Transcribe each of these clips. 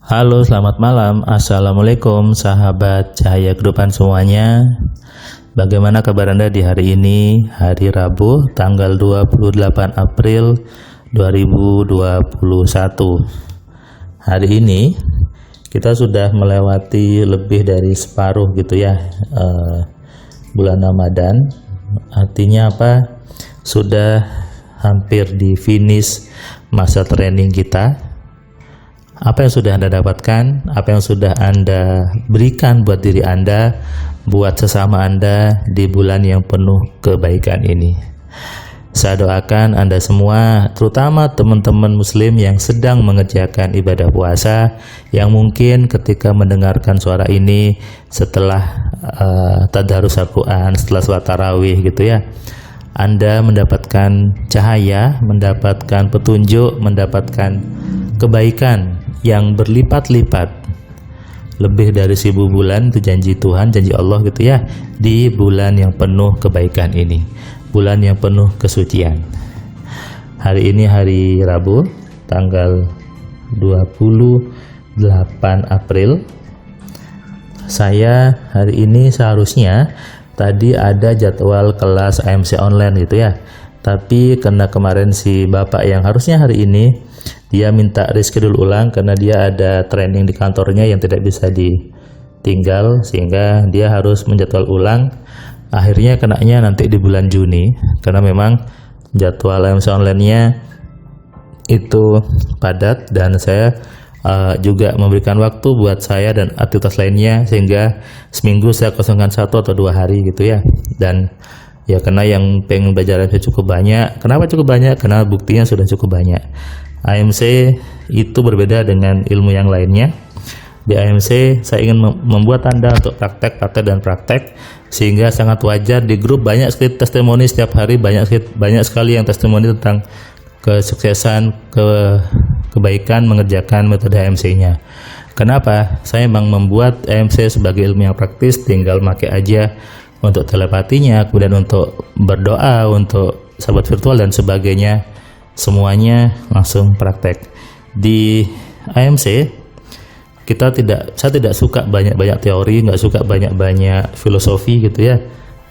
Halo, selamat malam. Assalamualaikum sahabat Cahaya Kehidupan semuanya. Bagaimana kabar Anda di hari ini? Hari Rabu, tanggal 28 April 2021. Hari ini kita sudah melewati lebih dari separuh gitu ya, bulan Ramadan. Artinya apa? Sudah hampir di finish masa training kita. Apa yang sudah Anda dapatkan, apa yang sudah Anda berikan buat diri Anda, buat sesama Anda di bulan yang penuh kebaikan ini. Saya doakan Anda semua, terutama teman-teman muslim yang sedang mengerjakan ibadah puasa, yang mungkin ketika mendengarkan suara ini setelah tadarus Al-Quran, setelah sholat tarawih gitu ya, Anda mendapatkan cahaya, mendapatkan petunjuk, mendapatkan kebaikan yang berlipat-lipat lebih dari 1000 bulan. Itu janji Tuhan, janji Allah gitu ya, di bulan yang penuh kebaikan ini, bulan yang penuh kesucian. Hari ini hari Rabu tanggal 28 April. Saya hari ini seharusnya tadi ada jadwal kelas AMC online gitu ya, tapi karena kemarin si bapak yang harusnya hari ini, dia minta reschedule ulang karena dia ada training di kantornya yang tidak bisa ditinggal, sehingga dia harus menjadwal ulang. Akhirnya kenanya nanti di bulan Juni, karena memang jadwal AMC online-nya itu padat, dan saya juga memberikan waktu buat saya dan aktivitas lainnya, sehingga seminggu saya kosongkan 1 atau 2 hari gitu ya. Dan ya karena yang pengen belajar cukup banyak. Kenapa cukup banyak? Karena buktinya sudah cukup banyak. AMC itu berbeda dengan ilmu yang lainnya. Di AMC saya ingin membuat Anda untuk praktek dan praktek, sehingga sangat wajar di grup banyak sekali testimoni setiap hari, banyak sekali yang testimoni tentang kesuksesan, kebaikan mengerjakan metode AMC-nya. Kenapa? Saya memang membuat AMC sebagai ilmu yang praktis, tinggal pakai aja untuk telepatinya, kemudian untuk berdoa, untuk sahabat virtual dan sebagainya. Semuanya langsung praktek. Di AMC saya tidak suka banyak-banyak teori, nggak suka banyak-banyak filosofi gitu ya,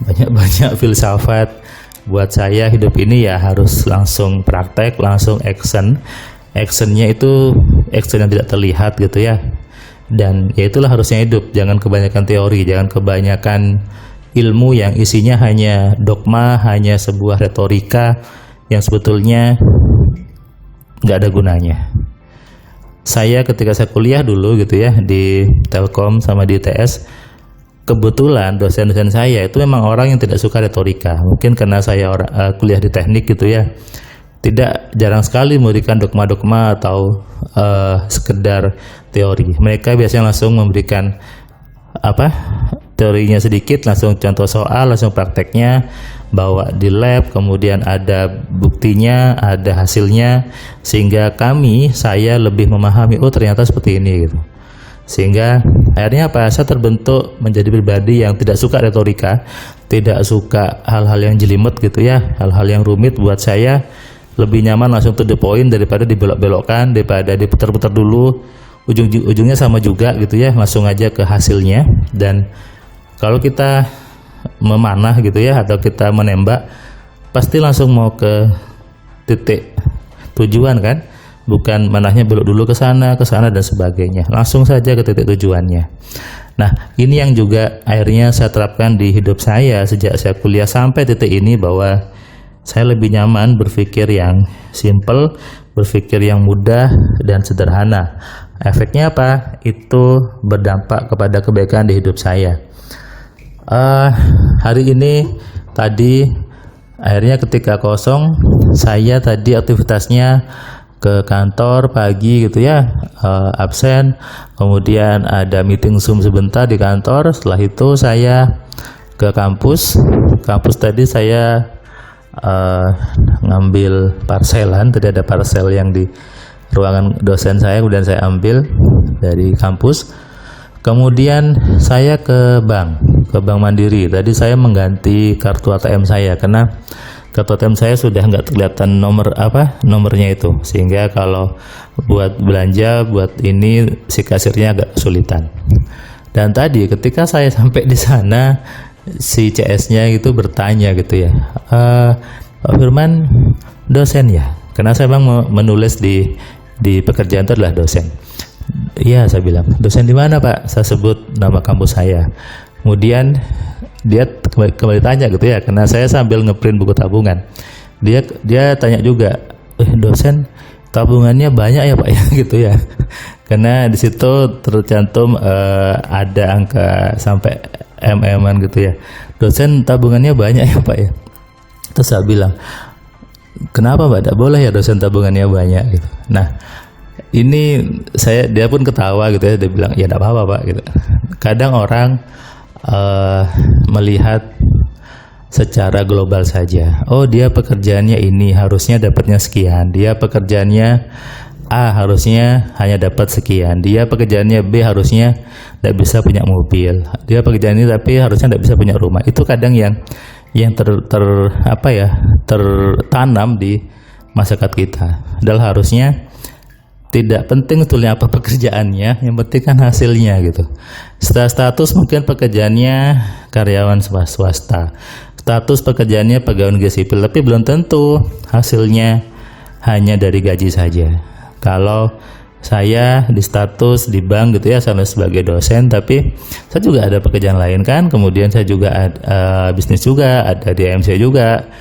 banyak-banyak filsafat. Buat saya hidup ini ya harus langsung praktek, langsung actionnya itu action yang tidak terlihat gitu ya. Dan ya itulah harusnya hidup, jangan kebanyakan teori, jangan kebanyakan ilmu yang isinya hanya dogma, hanya sebuah retorika yang sebetulnya nggak ada gunanya. Saya ketika saya kuliah dulu gitu ya di Telkom sama di ITS, kebetulan dosen-dosen saya itu memang orang yang tidak suka retorika. Mungkin karena saya kuliah di teknik gitu ya, jarang sekali memberikan dogma-dogma atau sekedar teori. Mereka biasanya langsung memberikan teorinya sedikit, langsung contoh soal, langsung prakteknya, bawa di lab, kemudian ada buktinya, ada hasilnya, sehingga saya lebih memahami, oh ternyata seperti ini gitu. Sehingga akhirnya saya terbentuk menjadi pribadi yang tidak suka retorika, tidak suka hal-hal yang jelimet gitu ya, hal-hal yang rumit. Buat saya lebih nyaman langsung to the point daripada dibelok-belokkan, daripada diputar-putar dulu, ujungnya sama juga gitu ya, langsung aja ke hasilnya. Dan kalau kita memanah gitu ya, atau kita menembak, pasti langsung mau ke titik tujuan kan, bukan manahnya belok dulu ke sana dan sebagainya, langsung saja ke titik tujuannya. Nah, ini yang juga akhirnya saya terapkan di hidup saya sejak saya kuliah sampai titik ini, bahwa saya lebih nyaman berpikir yang simple, berpikir yang mudah dan sederhana. Efeknya apa? Itu berdampak kepada kebaikan di hidup saya. Hari ini tadi akhirnya ketika kosong, saya tadi aktivitasnya ke kantor pagi gitu ya, absen, kemudian ada meeting Zoom sebentar di kantor. Setelah itu saya ke kampus tadi saya ngambil parselan. Tadi ada parsel yang di ruangan dosen saya, kemudian saya ambil dari kampus. Kemudian saya ke bank Mandiri. Tadi saya mengganti kartu ATM saya, karena kartu ATM saya sudah nggak kelihatan nomornya itu, sehingga kalau buat belanja, buat ini si kasirnya agak kesulitan. Dan tadi ketika saya sampai di sana, si CS-nya itu bertanya gitu ya, Pak Firman dosen ya? Karena saya memang menulis di pekerjaan itu adalah dosen. Iya, saya bilang, dosen di mana Pak? Saya sebut nama kampus saya. Kemudian dia kembali tanya gitu ya, karena saya sambil ngeprint buku tabungan. Dia tanya juga, dosen tabungannya banyak ya Pak ya gitu ya. Karena di situ tercantum ada angka sampai MM-an gitu ya. Dosen tabungannya banyak ya Pak ya. Terus saya bilang, kenapa Pak? Tidak boleh ya dosen tabungannya banyak gitu. Nah, ini dia pun ketawa gitu ya. Dia bilang, ya tidak apa-apa Pak gitu. Kadang orang melihat secara global saja. Oh, dia pekerjaannya ini harusnya dapatnya sekian. Dia pekerjaannya A harusnya hanya dapat sekian. Dia pekerjaannya B harusnya tidak bisa punya mobil. Dia pekerjaan ini tapi harusnya tidak bisa punya rumah. Itu kadang yang tertanam di masyarakat kita. Adalah harusnya tidak penting sebetulnya apa pekerjaannya, yang penting kan hasilnya gitu. Status mungkin pekerjaannya karyawan swasta, status pekerjaannya pegawai negeri sipil, tapi belum tentu hasilnya hanya dari gaji saja. Kalau saya di status di bank gitu ya, saya sebagai dosen, tapi saya juga ada pekerjaan lain kan, kemudian saya juga ada bisnis juga, ada di AMC juga,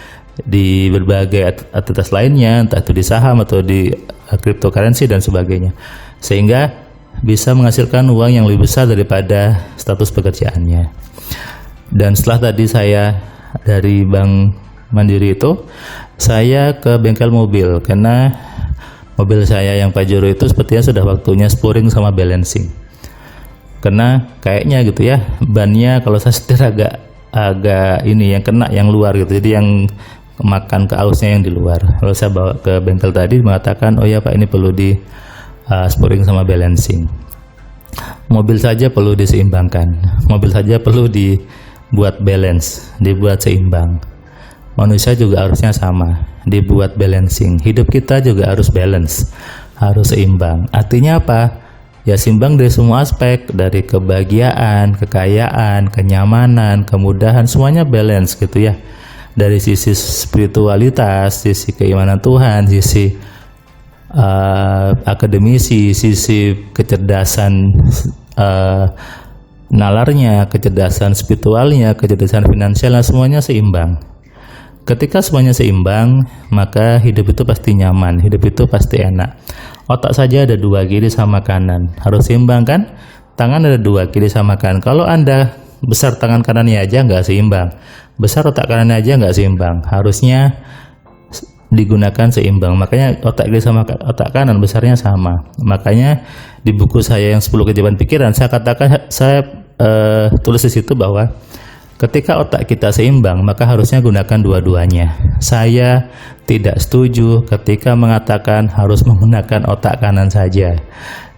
di berbagai aktivitas lainnya, entah itu di saham atau di cryptocurrency dan sebagainya, sehingga bisa menghasilkan uang yang lebih besar daripada status pekerjaannya. Dan setelah tadi saya dari Bank Mandiri itu, saya ke bengkel mobil karena mobil saya yang Pajero itu sepertinya sudah waktunya spuring sama balancing. Karena kayaknya gitu ya, bannya kalau saya setir agak ini yang kena yang luar gitu, jadi yang makan ke ausnya yang di luar. Kalau saya bawa ke bengkel tadi mengatakan, oh ya Pak, ini perlu di spuring sama balancing. Mobil saja perlu diseimbangkan, mobil saja perlu dibuat balance, dibuat seimbang. Manusia juga harusnya sama, dibuat balancing. Hidup kita juga harus balance, harus seimbang. Artinya apa? Ya seimbang dari semua aspek, dari kebahagiaan, kekayaan, kenyamanan, kemudahan, semuanya balance gitu ya. Dari sisi spiritualitas, sisi keimanan Tuhan, sisi akademisi, sisi kecerdasan nalarnya, kecerdasan spiritualnya, kecerdasan finansialnya, semuanya seimbang. Ketika semuanya seimbang, maka hidup itu pasti nyaman, hidup itu pasti enak. Otak saja ada dua, kiri sama kanan, harus seimbang kan? Tangan ada dua, kiri sama kanan. Kalau Anda besar tangan kanannya aja nggak seimbang, besar otak kanannya aja nggak seimbang, harusnya digunakan seimbang. Makanya otak kiri sama otak kanan besarnya sama. Makanya di buku saya yang 10 keajaiban pikiran, saya katakan, saya tulis di situ bahwa ketika otak kita seimbang, maka harusnya gunakan dua-duanya. Saya tidak setuju ketika mengatakan harus menggunakan otak kanan saja,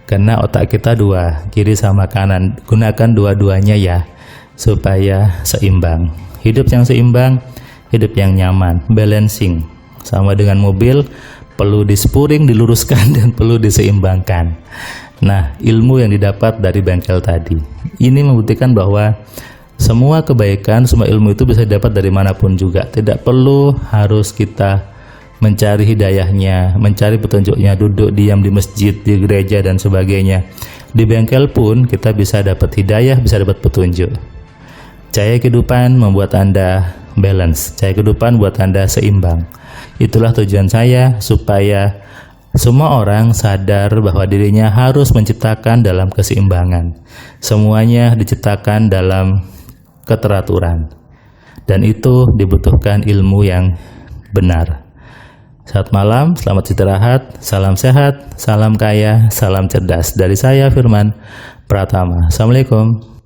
karena otak kita dua, kiri sama kanan. Gunakan dua-duanya ya, supaya seimbang. Hidup yang seimbang, hidup yang nyaman, balancing. Sama dengan mobil, perlu dispuring, diluruskan, dan perlu diseimbangkan. Nah, ilmu yang didapat dari bengkel tadi, ini membuktikan bahwa semua kebaikan, semua ilmu itu bisa didapat dari manapun juga. Tidak perlu harus kita mencari hidayahnya, mencari petunjuknya, duduk diam di masjid, di gereja, dan sebagainya. Di bengkel pun kita bisa dapat hidayah, bisa dapat petunjuk. Cahaya kehidupan membuat Anda balance, cahaya kehidupan buat Anda seimbang. Itulah tujuan saya, supaya semua orang sadar bahwa dirinya harus menciptakan dalam keseimbangan. Semuanya diciptakan dalam keteraturan, dan itu dibutuhkan ilmu yang benar. Selamat malam, selamat istirahat, salam sehat, salam kaya, salam cerdas. Dari saya Firman Pratama. Assalamualaikum.